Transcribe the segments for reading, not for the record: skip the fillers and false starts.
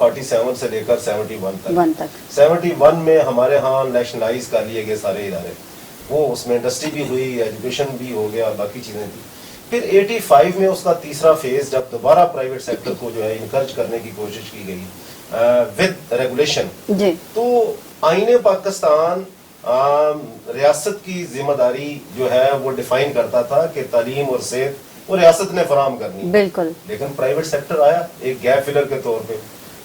47 سے لے کر 71 تک 71 میں ہمارے ہاں نیشنلائز کر لیے گئے سارے ادارے، وہ اس میں انڈسٹری بھی ہوئی، ایجوکیشن بھی ہو گیا، باقی چیزیں بھی. پھر 85 میں اس کا تیسرا فیز جب دوبارہ پرائیویٹ سیکٹر کو جو ہے انکرج کرنے کی کوشش کی گئی ود ریگولیشن، تو آئین پاکستان ریاست کی ذمہ داری جو ہے وہ ڈیفائن کرتا تھا کہ تعلیم اور صحت وہ ریاست نے فراہم کرنی. بالکل. لیکن پرائیویٹ سیکٹر آیا ایک گیپ فلر کے طور پہ،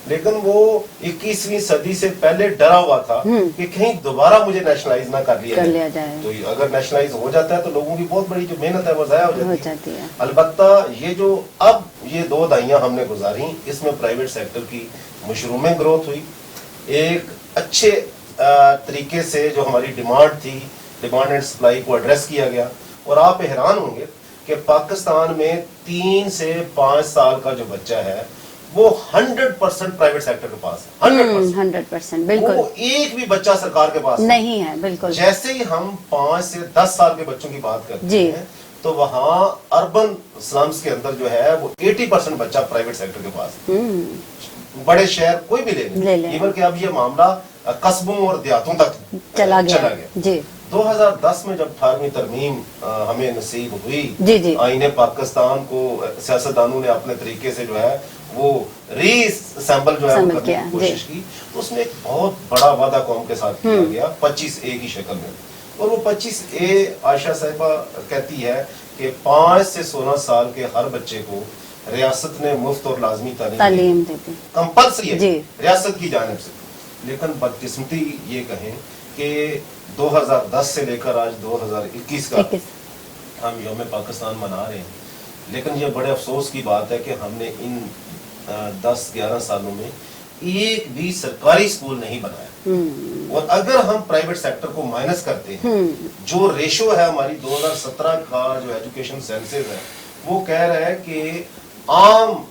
لیکن وہ 21ویں صدی سے پہلے ڈرا ہوا تھا کہ کہیں دوبارہ مجھے نیشنلائز نہ کر لیا جائے. تو اگر نیشنلائز ہو جاتا ہے تو لوگوں کی بہت بڑی جو محنت ہے وہ ضائع ہو جاتی ہے. البتہ یہ جو اب یہ 2 دہائیاں ہم نے گزاری، اس میں پرائیویٹ سیکٹر کی مشروم گروتھ ہوئی، ایک اچھے طریقے سے جو ہماری ڈیمانڈ تھی، ڈیمانڈ اینڈ سپلائی کو ایڈریس کیا گیا. اور آپ حیران ہوں گے کہ پاکستان میں 3 سے 5 سال کا جو بچہ ہے وہ 100% پرائیویٹ سیکٹر کے پاس ہے. 100% بالکل. وہ ایک بھی بچہ سرکار کے پاس نہیں ہے. بالکل. جیسے ہی ہم 5 سے 10 سال کے بچوں کی بات کرتے ہیں تو وہاں اربن سلمز کے اندر جو ہے وہ 80% بچہ پرائیویٹ سیکٹر کے پاس ہے. بڑے شہر کوئی بھی لے لیں، ایون کہ اب یہ معاملہ قصبوں اور دیہاتوں تک چلا گیا. 2010 میں جب 18ویں ترمیم ہمیں نصیب ہوئی، آئین پاکستان کو سیاستدانوں نے اپنے طریقے سے جو ہے وہ ری اسمبل جو ہے کرنے کی کوشش کی، تو اس میں ایک بہت بڑا وعدہ قوم کے ساتھ کیا گیا 25A کی شکل میں. اور وہ 25A عائشہ صاحبہ کہتی ہے کہ 5 سے 16 سال کے ہر بچے کو ریاست نے مفت اور لازمی تعلیم دیتی، کمپلسری ہے ریاست کی جانب سے. لیکن بدقسمتی یہ کہیں کہ 2010 سے لے کر آج 2021 کا ہم یوم پاکستان منا رہے ہیں، لیکن یہ بڑے افسوس کی بات ہے کہ ہم نے ان 10-11 سالوں میں ایک بھی سرکاری اسکول نہیں بنایا. اور اگر ہم پرائیویٹ سیکٹر کو مائنس کرتے ہیں، جو ریشو ہے ہماری 2017 کا جو ایجوکیشن سینسز ہے وہ کہہ رہا ہے کہ عام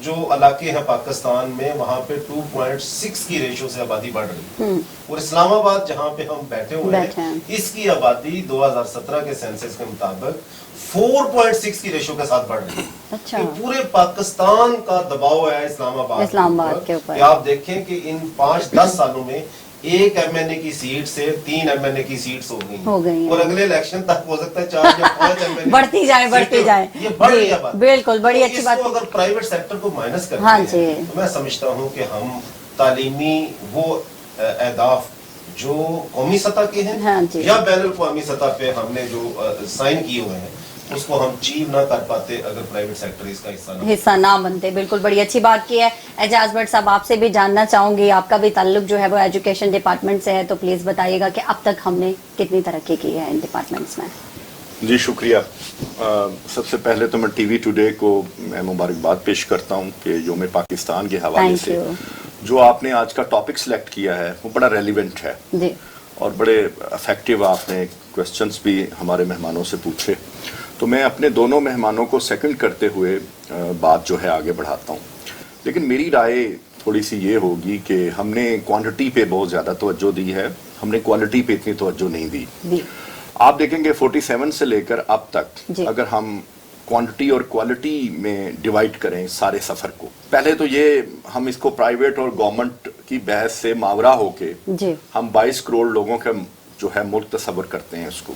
جو علاقے ہیں پاکستان میں وہاں پہ 2.6 کی ریشو سے آبادی بڑھ رہی ہے. اور اسلام آباد جہاں پہ ہم بیٹھے ہوئے ہیں اس کی آبادی 2017 کے سینسس کے مطابق 4.6 کی ریشو کے ساتھ بڑھ رہی ہے. پورے پاکستان کا دباؤ ہے اسلام آباد کے اوپر. آپ دیکھیں کہ ان 5-10 سالوں میں 1 MNA کی سیٹ سے 3 MNA کی سیٹس ہو گئی ہیں، اور اگلے الیکشن تک ہو سکتا ہے 4 یا 5 MNA بڑھتی جائے. یہ بڑھ رہی ہے بات. بالکل بڑی اچھی بات. اگر پرائیویٹ سیکٹر کو مائنس کرتے ہیں تو میں سمجھتا ہوں کہ ہم تعلیمی وہ اہداف جو قومی سطح کے ہیں یا بین الاقوامی سطح پہ ہم نے جو سائن کیے ہوئے ہیں اس کو ہم اچیو نہ کر پاتے اگر پرائیویٹ سیکٹر اس کا حصہ نہ بنتے. بالکل بڑی اچھی بات کی ہے. اعجاز بٹ صاحب آپ سے بھی جاننا چاہوں گی، آپ کا بھی تعلق جو ہے وہ ایجوکیشن ڈپارٹمنٹ سے ہے، تو پلیز بتائیے گا کہ اب تک ہم نے کتنی ترقی کی ہے ان ڈپارٹمنٹس میں. جی شکریہ. سب سے پہلے تو میں ٹی وی ٹوڈے کو میں مبارکباد پیش کرتا ہوں کہ یوم پاکستان کے حوالے سے جو آپ نے آج کا ٹاپک سلیکٹ کیا ہے وہ بڑا ریلیونٹ ہے اور بڑے افیکٹو آپ نے کوسچنز بھی ہمارے مہمانوں سے پوچھے. تو میں اپنے دونوں مہمانوں کو سیکنڈ کرتے ہوئے بات جو ہے آگے بڑھاتا ہوں. لیکن میری رائے تھوڑی سی یہ ہوگی کہ ہم نے کوانٹٹی پہ بہت زیادہ توجہ دی ہے، ہم نے کوالٹی پہ اتنی توجہ نہیں دی. آپ دیکھیں گے 47 سے لے کر اب تک اگر ہم کوانٹٹی اور کوالٹی میں ڈیوائیڈ کریں سارے سفر کو، پہلے تو یہ ہم اس کو پرائیویٹ اور گورنمنٹ کی بحث سے ماورا ہو کے ہم 22 کروڑ لوگوں کا جو ہے ملک تصور کرتے ہیں اس کو.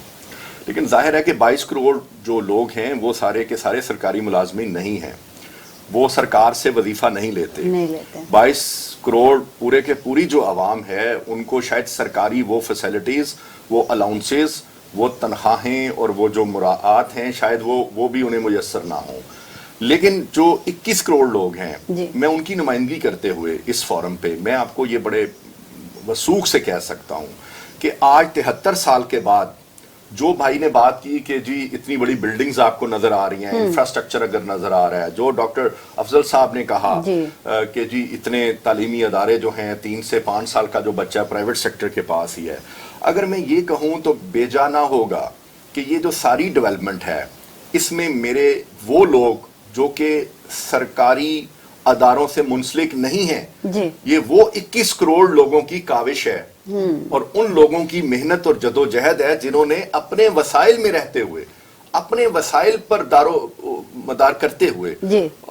لیکن ظاہر ہے کہ 22 کروڑ جو لوگ ہیں وہ سارے کے سارے سرکاری ملازمین نہیں ہیں، وہ سرکار سے وظیفہ نہیں لیتے. 22 کروڑ پورے کے پوری جو عوام ہے ان کو شاید سرکاری وہ فیسلٹیز، وہ الاؤنسز، وہ تنخواہیں اور وہ جو مراعات ہیں شاید وہ بھی انہیں میسر نہ ہوں. لیکن جو 21 کروڑ لوگ ہیں میں ان کی نمائندگی کرتے ہوئے اس فورم پہ میں آپ کو یہ بڑے وثوق سے کہہ سکتا ہوں کہ آج 73 سال کے بعد جو بھائی نے بات کی کہ جی اتنی بڑی بلڈنگز آپ کو نظر آ رہی ہیں، انفراسٹرکچر اگر نظر آ رہا ہے، جو ڈاکٹر افضل صاحب نے کہا کہ جی اتنے تعلیمی ادارے جو ہیں 3 سے 5 سال کا جو بچہ پرائیویٹ سیکٹر کے پاس ہی ہے. اگر میں یہ کہوں تو بے جا نہ ہوگا کہ یہ جو ساری ڈیولپمنٹ ہے اس میں میرے وہ لوگ جو کہ سرکاری اداروں سے منسلک نہیں ہیں، یہ وہ 21 کروڑ لوگوں کی کاوش ہے اور ان لوگوں کی محنت اور جدوجہد ہے جنہوں نے اپنے وسائل میں رہتے ہوئے، اپنے وسائل پر دار و مدار کرتے ہوئے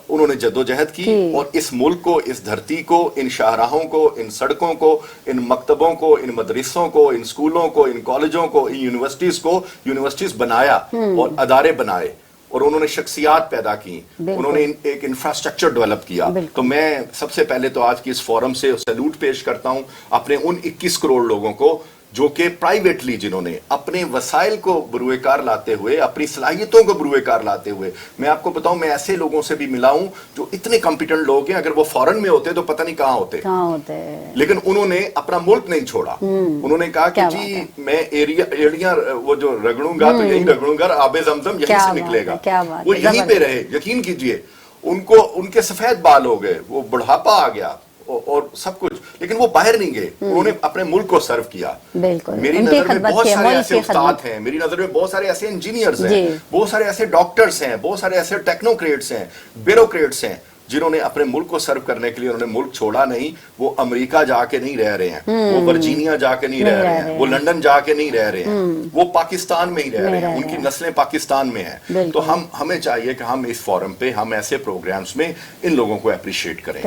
انہوں نے جدوجہد کی اور اس ملک کو, اس دھرتی کو, ان شاہراہوں کو, ان سڑکوں کو, ان مکتبوں کو, ان مدرسوں کو, ان اسکولوں کو, ان کالجوں کو, ان یونیورسٹیز کو یونیورسٹیز بنایا اور ادارے بنائے, اور انہوں نے شخصیات پیدا کی, انہوں نے ایک انفراسٹرکچر ڈیولپ کیا. تو میں سب سے پہلے تو آج کی اس فورم سے سیلوٹ پیش کرتا ہوں اپنے ان 21 کروڑ لوگوں کو جو کہ پرائیویٹلی, جنہوں نے اپنے وسائل کو بروئے کار لاتے ہوئے, اپنی صلاحیتوں کو بروئے کار لاتے ہوئے, میں آپ کو بتاؤں میں ایسے لوگوں سے بھی ملا ہوں جو اتنے کمپیٹنٹ لوگ ہیں, اگر وہ فورن میں ہوتے تو پتہ نہیں کہاں ہوتے, لیکن انہوں نے اپنا ملک نہیں چھوڑا. انہوں نے کہا کہ جی میں ایڑیاں وہ جو رگڑوں گا تو یہی رگڑوں گا, آب زمزم یہیں سے نکلے گا. وہ یہیں پہ رہے, یقین کیجئے ان کے سفید بال ہو گئے, وہ بڑھاپا آ گیا اور سب کچھ, لیکن وہ باہر نہیں گئے, انہوں نے اپنے ملک کو سرو کیا. میری نظر میں بہت سارے ایسے استاد ہیں, میری نظر میں بہت سارے ایسے انجینئرز ہیں, بہت سارے ایسے ڈاکٹرز ہیں, بہت سارے ایسے ٹیکنوکریٹس ہیں, بیوروکریٹس ہیں, جنہوں نے اپنے ملک کو سرو کرنے کے لیے انہوں نے ملک چھوڑا نہیں. وہ امریکہ جا کے نہیں رہ رہے ہیں, وہ ورجینیا جا کے نہیں رہ رہے ہیں, وہ لندن جا کے نہیں رہ رہے ہیں, وہ پاکستان میں ہی رہ رہے ہیں, ان کی نسلیں پاکستان میں ہیں. تو ہمیں چاہیے کہ ہم اس فورم پہ, ہم ایسے پروگرامز میں ان لوگوں کو اپریشیٹ کریں.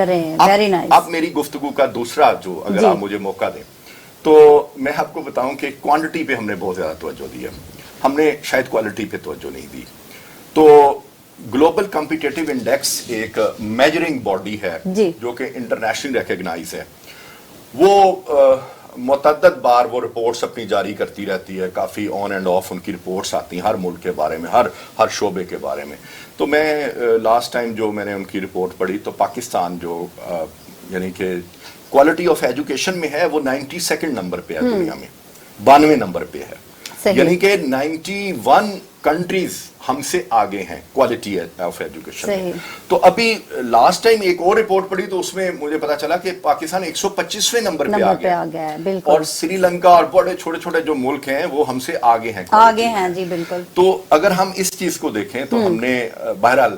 اب میری گفتگو کا دوسرا جو, اگر آپ مجھے موقع دیں تو میں آپ کو بتاؤں کہ کوانٹٹی پہ ہم نے بہت زیادہ توجہ دی ہے, ہم نے شاید کوالٹی پہ توجہ نہیں دی. تو گلوبل کمپیٹیٹو انڈیکس ایک میجرنگ باڈی ہے جو کہ انٹرنیشنل ریکگنائز ہے. وہ متعدد بار وہ رپورٹس اپنی جاری کرتی رہتی ہے, کافی آن اینڈ آف ان کی رپورٹس آتی ہیں ہر ملک کے بارے میں, ہر شعبے کے بارے میں. تو میں لاسٹ ٹائم جو میں نے ان کی رپورٹ پڑھی تو پاکستان جو یعنی کہ کوالٹی آف ایجوکیشن میں ہے وہ 92 نمبر پہ ہے دنیا میں, 92 نمبر پہ ہے. یعنی کہ 91 کنٹریز ہم سے آگے ہیں کوالٹی آف ایجوکیشن میں. تو ابھی لاسٹ ٹائم ایک اور رپورٹ پڑھی تو اس میں مجھے پتا چلا کہ پاکستان 125ویں نمبر پہ آ گیا ہے, اور سری لنکا اور بڑے چھوٹے چھوٹے جو ملک ہیں وہ ہم سے آگے ہیں. جی بالکل. تو اگر ہم اس چیز کو دیکھیں تو ہم نے بہرحال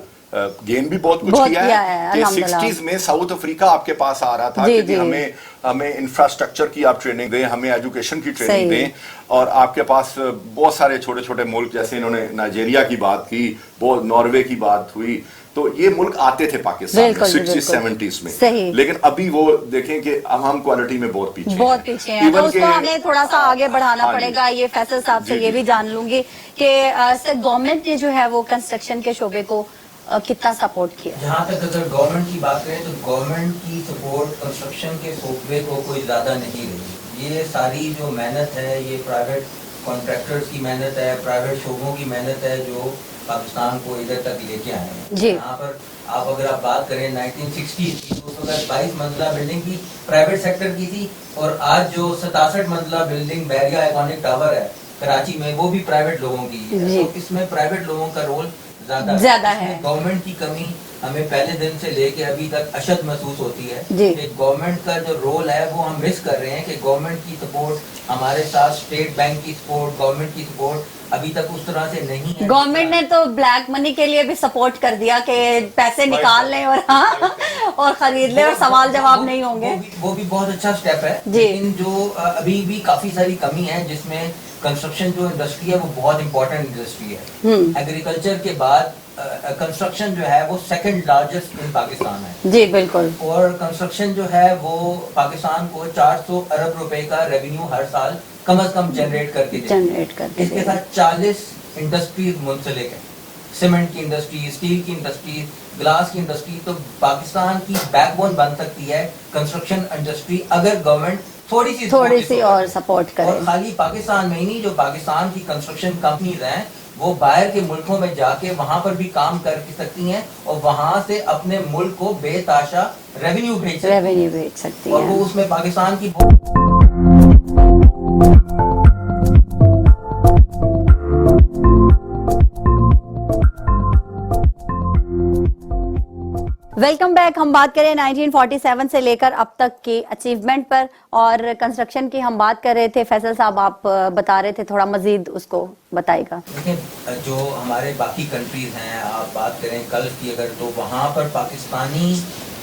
گین بھی بہت کچھ کیا ہے کہ 60s میں ساؤتھ افریقہ آپ کے پاس آ رہا تھا کہ ہمیں انفراسٹرکچر کی آپ ٹریننگ دیں, ہمیں ایجوکیشن کی ٹریننگ دیں, اور آپ کے پاس بہت سارے چھوٹے چھوٹے ملک جیسے انہوں نے نائجیریا کی بات کی, بہت ناروے کی بات ہوئی, تو یہ ملک آتے تھے پاکستان میں 60s 70s میں. لیکن ابھی وہ دیکھیں کہ اب ہم کوالٹی میں بہت پیچھے ہیں, تو اس کو ہمیں تھوڑا سا آگے بڑھانا پڑے گا. یہ فیصل صاحب سے یہ بھی جان لوں گی کہ گورنمنٹ نے جو ہے وہ کنسٹرکشن کے شعبے کو کتنا سپورٹ کیا. جہاں تک اگر گورنمنٹ کی بات کریں تو گورنمنٹ کی سپورٹ کنسٹرکشن کے شعبے کو کوئی زیادہ نہیں رہی. یہ ساری جو محنت ہے یہ پرائیویٹ کانٹریکٹرز کی محنت ہے, پرائیویٹ شعبوں کی محنت ہے جو پاکستان کو ادھر تک لے کے آئے ہیں. یہاں پر اگر آپ بات کریں 1960 کی تو اس وقت 22 منزلہ بلڈنگ بھی پرائیویٹ سیکٹر کی تھی, اور آج جو 67 منزلہ بلڈنگ بحریہ آئیکونک ٹاور ہے کراچی میں وہ بھی پرائیویٹ لوگوں کی ہے. تو اس میں پرائیویٹ لوگوں کا رول زیادہ ہے. گورنمنٹ کی کمی ہمیں پہلے دن سے لے کے ابھی تک اشد محسوس ہوتی ہے کہ گورنمنٹ کا جو رول ہے وہ ہم مس کر رہے ہیں, کہ گورنمنٹ کی سپورٹ ہمارے ساتھ, اسٹیٹ بینک کی سپورٹ, گورنمنٹ کی سپورٹ ابھی تک اس طرح سے نہیں ہے. گورنمنٹ نے تو بلیک منی کے لیے بھی سپورٹ کر دیا کہ پیسے نکال لیں اور خرید لیں اور سوال جواب نہیں ہوں گے. وہ بھی بہت اچھا سٹیپ ہے, لیکن جو ابھی بھی کافی ساری کمی ہے جس میں کنسٹرکشن جو انڈسٹری ہے وہ بہت امپورٹنٹ انڈسٹری ہے. ایگریکلچر کے بعد کنسٹرکشن جو ہے وہ سیکنڈ لارجسٹ ان پاکستان ہے. جی بالکل. اور کنسٹرکشن جو ہے وہ پاکستان کو 400 ارب روپے کا ریونیو ہر سال کم از کم جنریٹ کر کے دیتی. اس کے ساتھ 40 انڈسٹریز منسلک ہیں, سیمنٹ کی انڈسٹری, اسٹیل کی انڈسٹری, گلاس کی انڈسٹری. تو پاکستان کی بیک بون بن سکتی ہے کنسٹرکشن انڈسٹری اگر گورنمنٹ تھوڑی سی اور سپورٹ کرے. اور خالی پاکستان میں ہی نہیں, جو پاکستان کی کنسٹرکشن کمپنیز ہیں وہ باہر کے ملکوں میں جا کے وہاں پر بھی کام کر سکتی ہیں اور وہاں سے اپنے ملک کو بے تاشا ریونیو بھیج سکتی ہیں, اور وہ اس میں پاکستان کی ویلکم بیک. ہم بات کریں 1947 سے لے کر اب تک کی اچیومنٹ پر, اور کنسٹرکشن کی ہم بات کر رہے تھے. فیصل صاحب آپ بتا رہے تھے, تھوڑا مزید اس کو بتائے گا. دیکھیں جو ہمارے باقی کنٹریز ہیں, آپ بات کریں گلف کی اگر, تو وہاں پر پاکستانی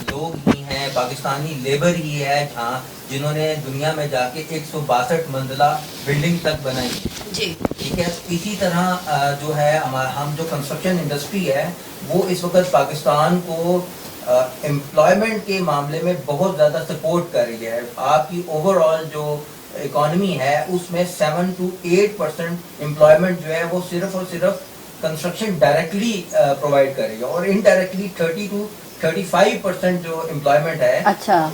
لوگ ہی ہیں, پاکستانی لیبر ہی ہے جہاں جنہوں نے دنیا میں جا کے 162 منزلہ بلڈنگ تک بنائی. جی ٹھیک ہے. اسی طرح جو ہے ہم جو کنسٹرکشن انڈسٹری ہے وہ اس وقت پاکستان کو امپلائمنٹ کے معاملے میں بہت زیادہ سپورٹ کر رہی ہے. آپ کی اوور آل جو اکانومی ہے اس میں 7 to 8% امپلائمنٹ جو ہے وہ صرف اور صرف کنسٹرکشن ڈائریکٹلی پرووائڈ کر رہی ہے, اور انڈائریکٹلی 30 to 35% جو امپلائمنٹ ہے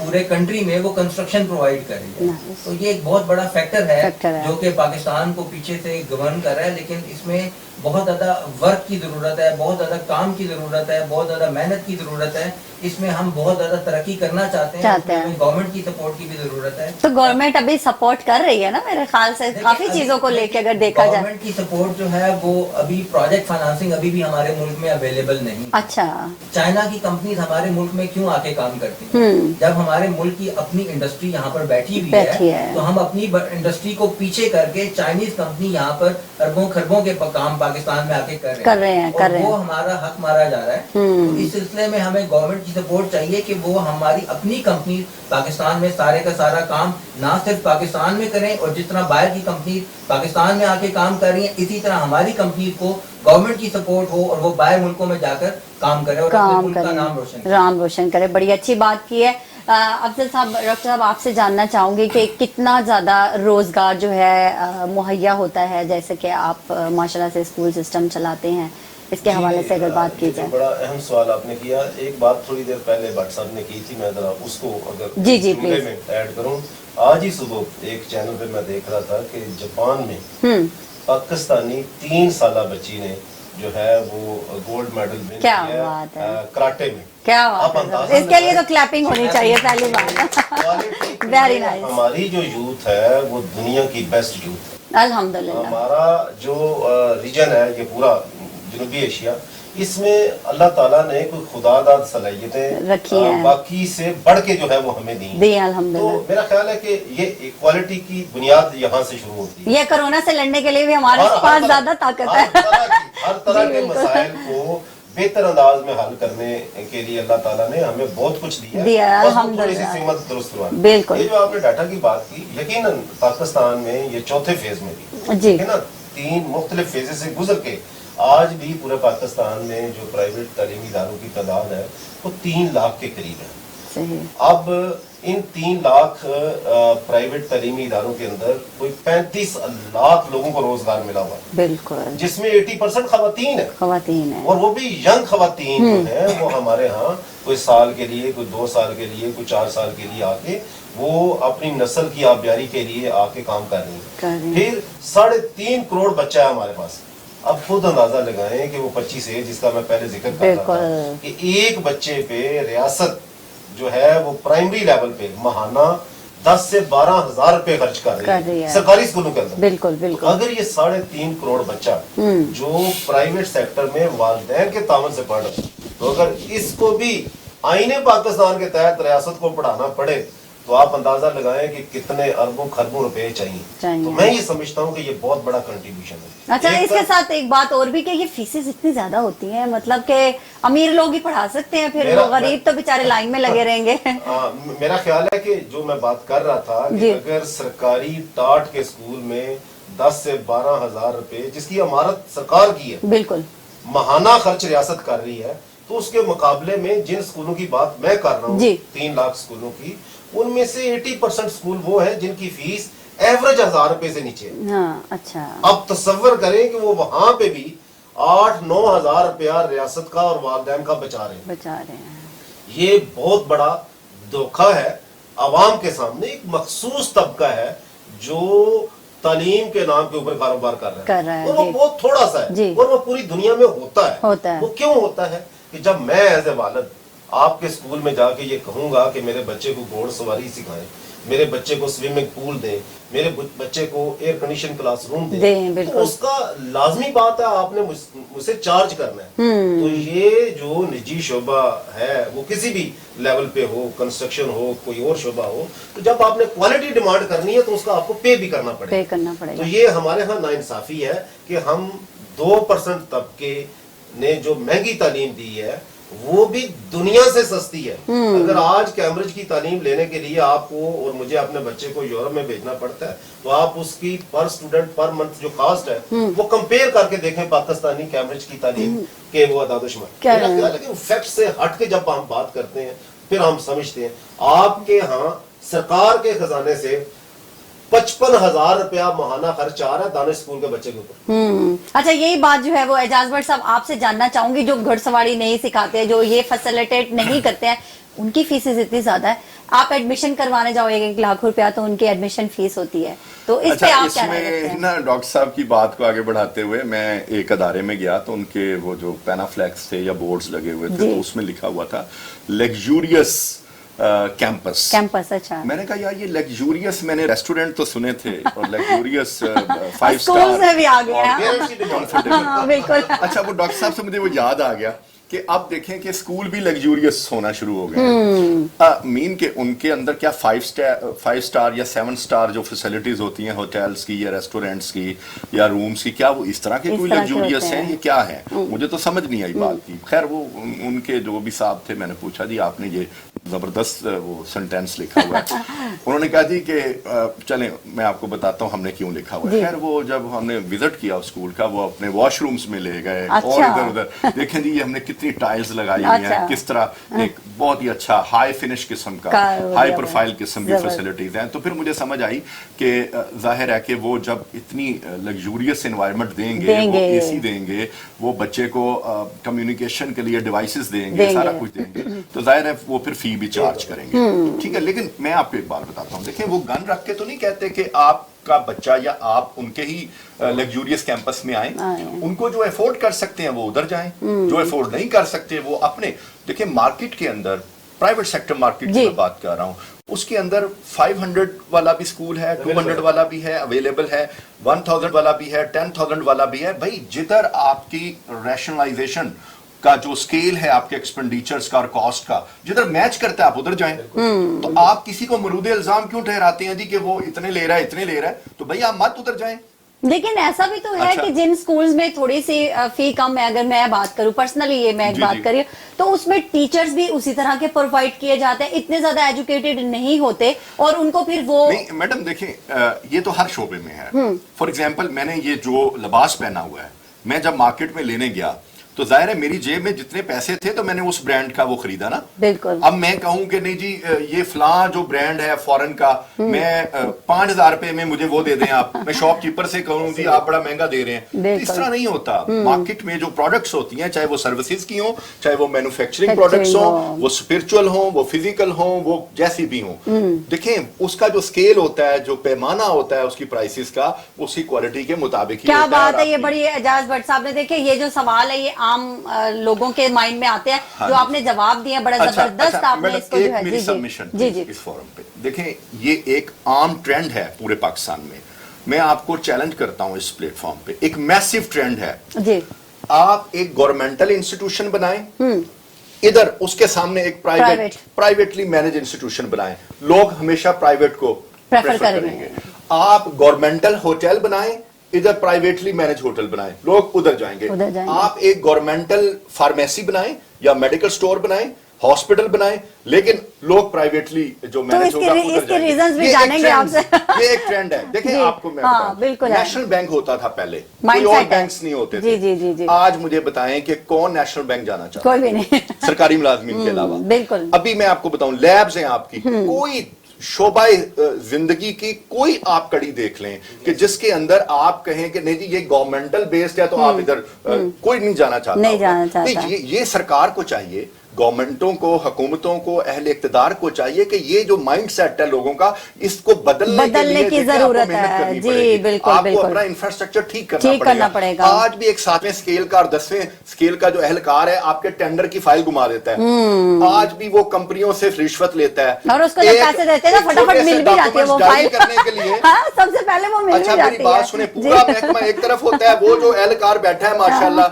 پورے کنٹری میں وہ کنسٹرکشن پرووائڈ کر رہی ہے. تو یہ ایک بہت بڑا فیکٹر ہے جو کہ پاکستان کو پیچھے سے گورن کر رہا ہے, لیکن اس میں بہت زیادہ ورک کی ضرورت ہے, بہت زیادہ کام کی ضرورت ہے, بہت زیادہ محنت کی ضرورت ہے. اس میں ہم بہت زیادہ ترقی کرنا چاہتے ہیں, گورنمنٹ کی سپورٹ کی بھی ضرورت ہے. تو گورنمنٹ ابھی سپورٹ کر رہی ہے نا میرے خیال سے کافی چیزوں کو لے کے, اگر دیکھا جائے گورنمنٹ کی سپورٹ جو ہے وہ ابھی پروجیکٹ فائنانسنگ ابھی بھی ہمارے ملک میں اویلیبل نہیں. اچھا, چائنا کی کمپنیز ہمارے ملک میں کیوں آ کے کام کرتی ہیں؟ جب ہمارے ملک کی اپنی انڈسٹری یہاں پر بیٹھی ہوئی ہے تو ہم اپنی انڈسٹری کو پیچھے کر کے چائنیز کمپنی یہاں پر اربوں خربوں کے کام پاکستان میں آ کے کر رہے ہیں, اور وہ ہمارا حق مارا جا رہا ہے. تو اس سلسلے میں ہمیں گورنمنٹ کی سپورٹ چاہیے کہ وہ ہماری اپنی کمپنی پاکستان میں سارے کا سارا کام نہ صرف پاکستان میں کریں, اور جس طرح باہر کی کمپنی پاکستان میں آ کے کام کر رہی ہیں اسی طرح ہماری کمپنی کو گورنمنٹ کی سپورٹ ہو اور وہ باہر ملکوں میں جا کر کام کرے اور اپنے ملک کا نام روشن کرے. بڑی اچھی بات کی ہے. افضل صاحب, ڈاکٹر صاحب آپ سے جاننا چاہوں گی کہ کتنا زیادہ روزگار جو ہے مہیا ہوتا ہے, جیسے کہ آپ ماشاءاللہ سے اسکول سسٹم چلاتے ہیں, اس کے حوالے سے اگر بات کی جائے. بڑا اہم سوال آپ نے کیا. ایک بات تھوڑی دیر پہلے بٹ صاحب نے کی تھی, میں ذرا اس کو اگر جملے میں ایڈ کروں. آج ہی صبح ایک چینل پہ میں دیکھ رہا تھا کہ جاپان میں پاکستانی 3 سالہ بچی نے جو ہے وہ گولڈ میڈل ون کیا کراٹے میں. کیا بات ہے, اس کے لیے تو کلیپنگ ہونی چاہیے پہلی بات. Very nice. ہماری جو یوتھ ہے وہ دنیا کی بیسٹ یوتھ ہے الحمدللہ. ہمارا جو ریجن ہے یہ پورا جنوبی ایشیا, اس میں اللہ تعالیٰ نے کوئی خدا داد صلاحیتیں رکھی ہیں, باقی سے بڑھ کے جو ہے وہ ہمیں دی الحمدللہ. تو میرا خیال ہے کہ یہ ایکوالٹی کی بنیاد یہاں سے شروع ہوتی ہے. یہ کورونا سے لڑنے کے لیے بھی ہمارے پاس زیادہ طاقت ہے. ہر طرح کے مسائل کو بہتر انداز میں حل کرنے کے لیے اللہ تعالیٰ نے ہمیں بہت کچھ دیا ہے, تھوڑی سی سمت درست کروانا. یہ جو آپ نے ڈاٹا کی بات کی, یقیناً پاکستان میں یہ چوتھے فیز میں بھی ہے نا, 3 مختلف فیزز سے گزر کے آج بھی پورے پاکستان میں جو پرائیویٹ تعلیمی اداروں کی تعداد ہے وہ 3 لاکھ کے قریب ہے. اب ان 3 لاکھ پرائیویٹ تعلیمی اداروں کے اندر کوئی 35 لاکھ لوگوں کو روزگار ملا ہوا ہے, بالکل, جس میں 80% خواتین ہیں, اور وہ بھی ینگ خواتین جو ہیں وہ ہمارے ہاں کوئی سال کے لیے, کوئی 2 سال کے لیے, کوئی 4 سال کے لیے آ کے وہ اپنی نسل کی آبیاری کے لیے آ کے کام کر رہی ہیں. پھر 3.5 کروڑ بچہ ہے ہمارے پاس. اب خود اندازہ لگائیں کہ وہ 25 ہے جس کا میں پہلے ذکر کر رہا تھا کہ ایک بچے پہ ریاست جو ہے وہ پرائمری لیول پہ ماہانہ 10 سے 12 ہزار روپے خرچ کر رہی ہے سرکاری اسکولوں کے اندر. بالکل بالکل. اگر یہ 3.5 کروڑ بچہ جو پرائیویٹ سیکٹر میں والدین کے تعاون سے پڑھ رہا ہے, تو اگر اس کو بھی آئین پاکستان کے تحت ریاست کو پڑھانا پڑے تو آپ اندازہ لگائیں کہ کتنے اربوں خربوں روپے چاہیے. تو میں یہ سمجھتا ہوں کہ یہ بہت بڑا کنٹریبیوشن ہے. اچھا, اس کے ساتھ ایک بات اور بھی کہ یہ فیسز اتنی زیادہ ہوتی ہیں, مطلب کہ امیر لوگ ہی پڑھا سکتے ہیں, پھر وہ غریب تو بیچارے لائن میں لگے رہیں گے. میرا خیال ہے کہ جو میں بات کر رہا تھا کہ اگر سرکاری ٹاٹ کے اسکول میں 10 سے 12 ہزار روپے جس کی عمارت سرکار کی ہے, بالکل ماہانہ خرچ ریاست کر رہی ہے, تو اس کے مقابلے میں جن اسکولوں کی بات میں کر رہا ہوں 3 لاکھ اسکولوں کی, ان میں سے 80% اسکول وہ ہیں جن کی فیس ایوریج 1000 روپے سے نیچے ہے. اچھا, اب تصور کریں کہ وہ وہاں پہ بھی 8-9 ہزار روپیہ ریاست کا اور والدین کا بچا رہے ہیں. یہ بہت بڑا دھوکہ ہے عوام کے سامنے. ایک مخصوص طبقہ ہے جو تعلیم کے نام کے اوپر کاروبار کر رہا ہے, اور وہ بہت تھوڑا سا ہے, اور وہ پوری دنیا میں ہوتا ہے. وہ کیوں ہوتا ہے کہ جب میں ایز اے والد آپ کے اسکول میں جا کے یہ کہوں گا کہ میرے بچے کو گھوڑ سواری سکھائیں, میرے بچے کو سوئمنگ پول دیں, میرے بچے کو ایئر کنڈیشن کلاس روم دیں, تو اس کا لازمی بات ہے آپ نے مجھ سے چارج کرنا ہے. تو یہ جو نجی شعبہ ہے وہ کسی بھی لیول پہ ہو, کنسٹرکشن ہو, کوئی اور شعبہ ہو, تو جب آپ نے کوالٹی ڈیمانڈ کرنی ہے تو اس کا آپ کو پے بھی کرنا پڑے گا. تو یہ ہمارے ہاں ناانصافی ہے کہ ہم 2% طبقے نے جو مہنگی تعلیم دی ہے وہ بھی دنیا سے سستی ہے. اگر آج کیمبرج کی تعلیم لینے کے لیے آپ کو اور مجھے اپنے بچے کو یورپ میں بھیجنا پڑتا ہے تو آپ اس کی پر اسٹوڈنٹ پر منتھ جو کاسٹ ہے وہ کمپیئر کر کے دیکھیں پاکستانی کیمبرج کی تعلیم کے وہ اعداد و شمار. میرا خیال ہے کہ فیکٹ سے ہٹ کے جب ہم بات کرتے ہیں پھر ہم سمجھتے ہیں آپ کے ہاں سرکار کے خزانے سے 55,000 روپیہ ماہانہ خرچ آ رہا ہے دانش اسکول کے بچے کے اوپر. اچھا یہی بات جو ہے وہ اعجاز بٹ صاحب آپ سے جاننا چاہوں گی, جو گھڑ سواری نہیں سکھاتے, جو یہ فیسیلیٹیٹ نہیں کرتے ہیں, ان کی فیسز اتنی زیادہ ہے. آپ ایڈمیشن کروانے جاؤ 1 لاکھ روپیہ تو ان کی ایڈمیشن فیس ہوتی ہے, تو اس پہ آپ کیا رائے رکھتے ہیں؟ نا ڈاکٹر صاحب کی بات کو آگے بڑھاتے ہوئے میں ایک ادارے میں گیا تو ان کے وہ جو پینافلیکس تھے یا بورڈز لگے ہوئے تھے تو اس میں لکھا ہوا تھا لیگزوریس کیمپس. اچھا میں نے کہا یار یہ لیگزوریس, میں نے ریسٹورنٹ تو سنے تھے اور لیگزوریس 5 اسکول سے بھی آ گیا. بالکل. اچھا وہ ڈاکٹر صاحب سے مجھے وہ یاد آ گیا کہ اب دیکھیں کہ اسکول بھی لیگزوریس ہونا شروع ہو گئے. مین کہ ان کے اندر کیا 5 سٹار یا 7 سٹار جو فیسلٹیز ہوتی ہیں ہوٹلز کی یا ریسٹورینٹس کی یا رومز کی, کیا وہ اس طرح کے کوئی لیگزوریس ہیں, یہ کیا ہے؟ مجھے تو سمجھ نہیں آئی بات کی. خیر وہ ان کے جو بھی صاحب تھے, میں نے پوچھا جی آپ نے یہ زبردست وہ سنٹینس لکھا ہوا ہے. انہوں نے کہا جی کہ چلیں میں آپ کو بتاتا ہوں ہم نے کیوں لکھا ہوا ہے. خیر وہ جب ہم نے وزٹ کیا اسکول کا, وہ اپنے واش رومز میں لے گئے اور ادھر ادھر دیکھیں جی یہ ہم نے کتنی ٹائلز لگائی ہوئی ہیں, کس طرح ایک بہت ہی اچھا ہائی فنش قسم کا ہائی پروفائل قسم کی فیسلٹیز ہیں. تو پھر مجھے سمجھ آئی کہ ظاہر ہے کہ وہ جب اتنی لگژوریس انوائرمنٹ دیں گے, وہ اے سی دیں گے, وہ بچے کو کمیونیکیشن کے لیے ڈیوائسز دیں گے, سارا کچھ دیں گے, تو ظاہر ہے وہ پھر فی بھی چارج کریں گے. ٹھیک ہے, لیکن میں آپ کو ایک بات بتاتا ہوں, دیکھیں وہ گن رکھ کے تو نہیں کہتے کہ آپ کا بچہ یا آپ ان کے ہی لگژوریس کیمپس میں آئیں. ان کو جو افورڈ کر سکتے ہیں وہ ادھر جائیں, جو افورڈ نہیں کر سکتے وہ اپنے. دیکھیں مارکیٹ کے اندر پرائیویٹ سیکٹر مارکیٹ کی بات کر رہا ہوں, اس کے اندر 500 والا بھی اسکول ہے, 200 والا بھی ہے اویلیبل ہے, 1000 والا بھی ہے, 10,000 والا بھی ہے. بھائی جدھر آپ کی ریشنلائزیشن کا جو سکیل ہے آپ کے ایکسپینڈیچرز کا اور کاسٹ کا جدھر میچ کرتا ہے آپ ادھر جائیں. تو آپ کسی کو مرود الزام کیوں ٹھہراتے ہیں جی کہ وہ اتنے لے رہا ہے اتنے لے رہا ہے, تو بھائی آپ مت ادھر جائیں. لیکن ایسا بھی تو ہے کہ جن سکولز میں تھوڑی سی فی کم ہے, اگر میں بات کروں پرسنلی, یہ میں ایک بات کری تو اس میں ٹیچرز بھی اسی طرح کے پرووائڈ کیے جاتے ہیں, اتنے زیادہ ایجوکیٹڈ نہیں ہوتے, اور ان کو پھر وہ نہیں. میڈم دیکھیں یہ تو ہر شعبے میں ہے. فار ایگزامپل میں نے یہ جو لباس پہنا ہوا ہے, میں جب مارکیٹ میں لینے گیا تو ظاہر ہے میری جیب میں جتنے پیسے تھے تو میں نے اس برانڈ کا وہ خریدا نا. بالکل. اب میں کہوں کہ نہیں جی یہ فلاں جو برانڈ ہے فورن کا, میں 5,000 روپے میں مجھے وہ دے دیں آپ, میں شاپ کیپر سے کہوں جی آپ بڑا مہنگا دے رہے ہیں. اس طرح نہیں ہوتا. مارکیٹ میں جو پروڈکٹس ہوتی ہیں, چاہے وہ سروسز کی ہوں, چاہے وہ مینوفیکچرنگ پروڈکٹس ہوں, وہ اسپرچل ہوں, وہ فزیکل ہوں, وہ جیسی بھی ہوں, دیکھیں اس کا جو سکیل ہوتا ہے, جو پیمانہ ہوتا ہے اس کی پرائسز کا, اسی کوالٹی کے مطابق. کیا بات ہے, یہ بڑی اعجاز بٹ صاحب نے دیکھیں یہ جو سوال ہے یہ عام لوگوں کے مائنڈ میں آتے ہیں, جو آپ نے جواب دیا بڑا زبردست آپ نے اس کو جو ہے اس فورم پہ. دیکھیں یہ ایک عام ٹرینڈ ہے پورے پاکستان میں, میں آپ کو چیلنج کرتا ہوں اس پلیٹ فارم پہ, ایک میسو ٹرینڈ ہے. آپ ایک گورنمنٹل انسٹیٹیوشن بنائیں, ادھر اس کے سامنے ایک پرائیویٹلی مینج انسٹیٹیوشن بنائیں, لوگ ہمیشہ پرائیویٹ کو پریفر کریں گے. آپ گورنمنٹل ہوٹل بنائیں, ادھر پرائیویٹلی مینج ہوٹل بنائیں, لوگ ادھر جائیں گے. آپ ایک گورنمنٹل فارمیسی بنائیں یا میڈیکل سٹور بنائیں, ہاسپٹل بنائیں, لیکن لوگ پرائیویٹلی جو مینج ہوگا ادھر جائیں گے. یہ ایک ٹرینڈ ہے. دیکھیں آپ کو میں بتاؤں, نیشنل بینک ہوتا تھا پہلے, کوئی اور بینکس نہیں ہوتے تھے. آج مجھے بتائیں کہ کون نیشنل بینک جانا چاہتا ہے؟ کوئی بھی نہیں, سرکاری ملازمین کے علاوہ. بالکل. ابھی میں آپ کو بتاؤں لیبز ہیں آپ کی, کوئی شعبہ زندگی کی کوئی آپ کڑی دیکھ لیں کہ جس کے اندر آپ کہیں کہ نہیں جی یہ گورنمنٹل بیسڈ ہے تو آپ ادھر کوئی نہیں جانا چاہتا. یہ سرکار کو چاہیے, گورنمنٹوں کو, حکومتوں کو, اہل اقتدار کو چاہیے کہ یہ جو مائنڈ سیٹ ہے لوگوں کا, اس کو بدلنے کی ضرورت ہے. جی بالکل, آپ کو اپنا انفراسٹرکچر ٹھیک کرنا پڑے گا. آج بھی ایک 7ویں اسکیل کا اور 10ویں اسکیل کا جو اہلکار ہے آپ کے ٹینڈر کی فائل گما دیتا ہے. آج بھی وہ کمپنیوں سے رشوت لیتا ہے, اور اس کو جب پیسے دیتے ہیں نا فٹافٹ مل بھی جاتی ہے وہ فائل کرنے کے لیے. سب سے پہلے وہ مل بھی جاتی ہے. میری بات سنیں, پورا محکمہ ایک طرف ہوتا ہے, وہ جو اہلکار بیٹھا ہے ماشاءاللہ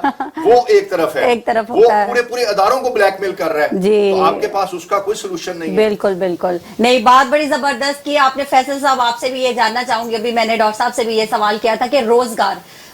وہ ایک طرف ہے, وہ پورے اداروں کو بلیک میل کر رہا ہے. تو آپ کے پاس اس کا کوئی سلوشن نہیں ہے. بالکل بالکل نہیں, بات بڑی زبردست کی آپ نے. فیصل صاحب آپ سے بھی یہ جاننا چاہوں گی, ابھی میں نے ڈاکٹر صاحب سے بھی یہ سوال کیا تھا کہ روزگار